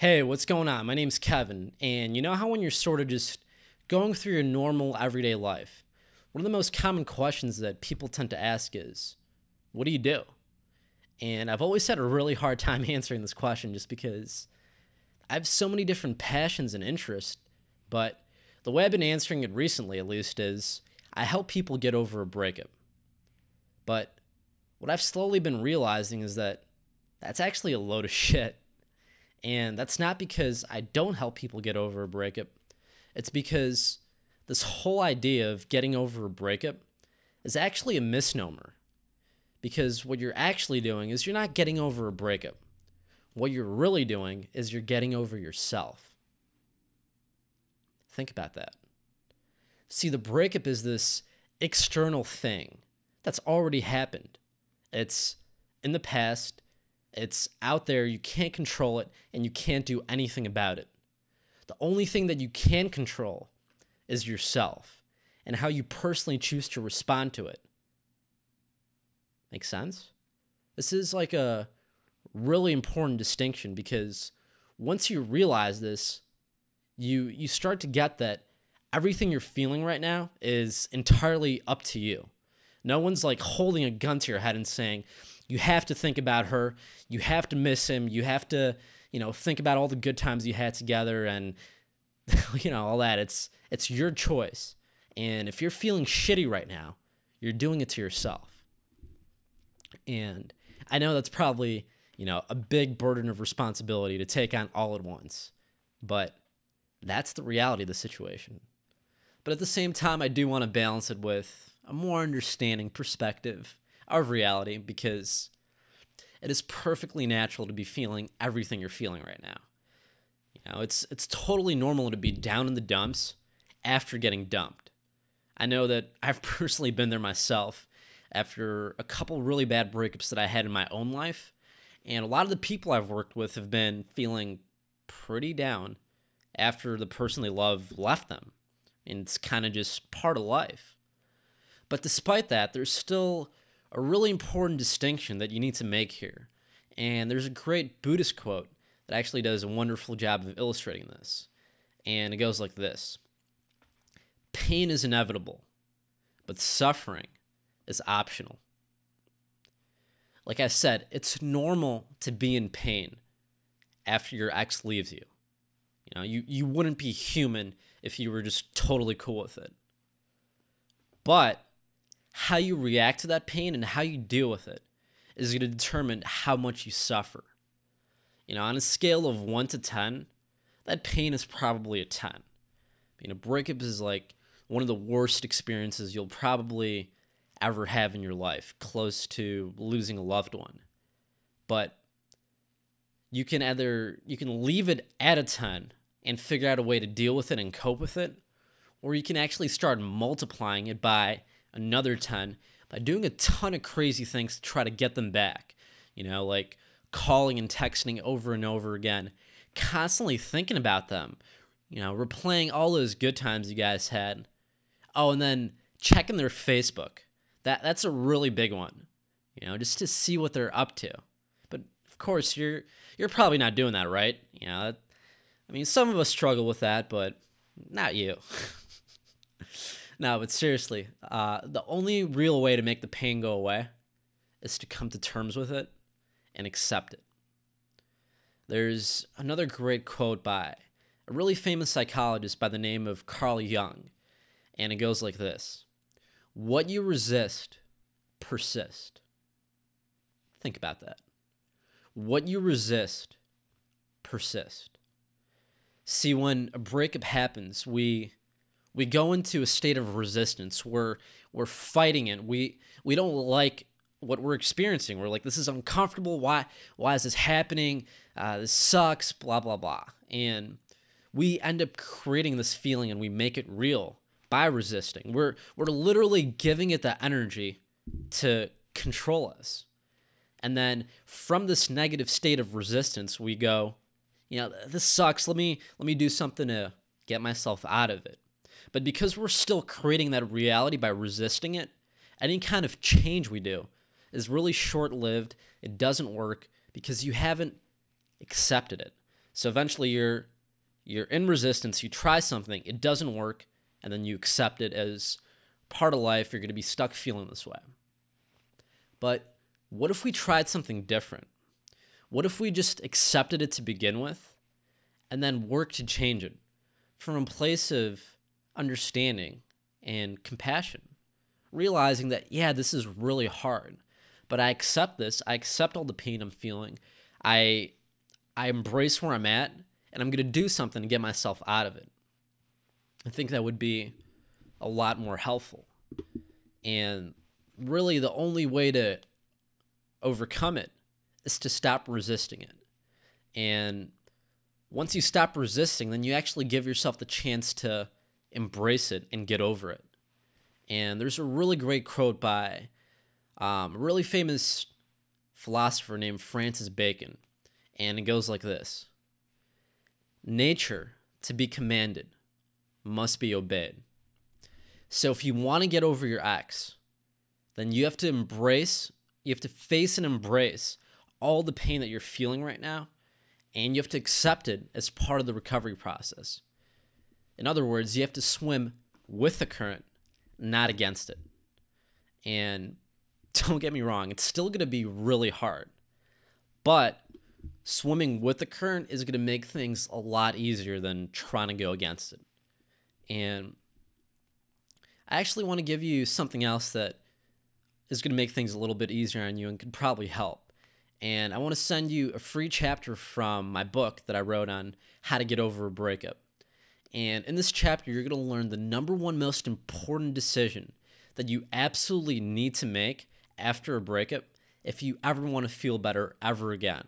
Hey, what's going on? My name's Kevin, and you know how when you're sort of just going through your normal everyday life, one of the most common questions that people tend to ask is, what do you do? And I've always had a really hard time answering this question just because I have so many different passions and interests, but the way I've been answering it recently, at least, is I help people get over a breakup. But what I've slowly been realizing is that that's actually a load of shit. And that's not because I don't help people get over a breakup. It's because this whole idea of getting over a breakup is actually a misnomer. Because what you're actually doing is you're not getting over a breakup. What you're really doing is you're getting over yourself. Think about that. See, the breakup is this external thing that's already happened. It's in the past. It's out there, you can't control it, and you can't do anything about it. The only thing that you can control is yourself and how you personally choose to respond to it. Make sense? This is like a really important distinction because once you realize this, you start to get that everything you're feeling right now is entirely up to you. No one's like holding a gun to your head and saying, you have to think about her. You have to miss him. You have to, think about all the good times you had together and, all that. It's your choice. And if you're feeling shitty right now, you're doing it to yourself. And I know that's probably, a big burden of responsibility to take on all at once. But that's the reality of the situation. But at the same time, I do want to balance it with a more understanding perspective of reality because it is perfectly natural to be feeling everything you're feeling right now. It's totally normal to be down in the dumps after getting dumped. I know that I've personally been there myself after a couple really bad breakups that I had in my own life, and a lot of the people I've worked with have been feeling pretty down after the person they love left them, and it's kind of just part of life. But despite that, there's still a really important distinction that you need to make here. And there's a great Buddhist quote that actually does a wonderful job of illustrating this. And it goes like this: pain is inevitable, but suffering is optional. Like I said, it's normal to be in pain after your ex leaves you. You wouldn't be human if you were just totally cool with it. But how you react to that pain and how you deal with it is going to determine how much you suffer. On a scale of 1 to 10, that pain is probably a 10. Breakup is like one of the worst experiences you'll probably ever have in your life, close to losing a loved one. But you can leave it at a 10 and figure out a way to deal with it and cope with it, or you can actually start multiplying it by another 10 by doing a ton of crazy things to try to get them back. Like calling and texting over and over again, constantly thinking about them, replaying all those good times you guys had. Oh, and then checking their Facebook. That's a really big one, just to see what they're up to. But of course, you're probably not doing that, right? Some of us struggle with that, but not you. No, but seriously, the only real way to make the pain go away is to come to terms with it and accept it. There's another great quote by a really famous psychologist by the name of Carl Jung, and it goes like this: what you resist, persist. Think about that. What you resist, persist. See, when a breakup happens, we go into a state of resistance. We're fighting it. We don't like what we're experiencing. We're like, this is uncomfortable. Why is this happening? This sucks, blah, blah, blah. And we end up creating this feeling and we make it real by resisting. We're literally giving it the energy to control us. And then from this negative state of resistance, we go, this sucks. Let me do something to get myself out of it. But because we're still creating that reality by resisting it, any kind of change we do is really short-lived. It doesn't work because you haven't accepted it. So eventually you're in resistance, you try something, it doesn't work, and then you accept it as part of life. You're going to be stuck feeling this way. But what if we tried something different? What if we just accepted it to begin with and then worked to change it from a place of understanding and compassion, realizing that, yeah, this is really hard, but I accept this. I accept all the pain I'm feeling. I embrace where I'm at, and I'm going to do something to get myself out of it. I think that would be a lot more helpful. And really, the only way to overcome it is to stop resisting it. And once you stop resisting, then you actually give yourself the chance to embrace it and get over it. And there's a really great quote by a really famous philosopher named Francis Bacon. And it goes like this: nature, to be commanded, must be obeyed. So if you want to get over your ex, then you have to face and embrace all the pain that you're feeling right now, and you have to accept it as part of the recovery process. In other words, you have to swim with the current, not against it. And don't get me wrong, it's still going to be really hard, but swimming with the current is going to make things a lot easier than trying to go against it. And I actually want to give you something else that is going to make things a little bit easier on you and could probably help. And I want to send you a free chapter from my book that I wrote on how to get over a breakup. And in this chapter, you're going to learn the number one most important decision that you absolutely need to make after a breakup if you ever want to feel better ever again.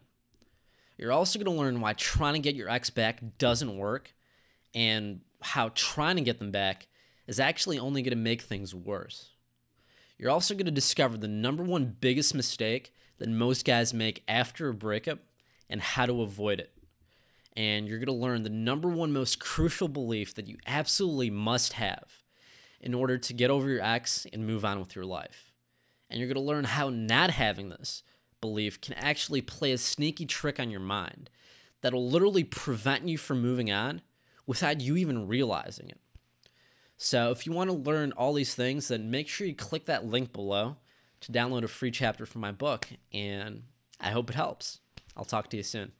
You're also going to learn why trying to get your ex back doesn't work, and how trying to get them back is actually only going to make things worse. You're also going to discover the number one biggest mistake that most guys make after a breakup and how to avoid it. And you're going to learn the number one most crucial belief that you absolutely must have in order to get over your ex and move on with your life. And you're going to learn how not having this belief can actually play a sneaky trick on your mind that'll literally prevent you from moving on without you even realizing it. So if you want to learn all these things, then make sure you click that link below to download a free chapter from my book, and I hope it helps. I'll talk to you soon.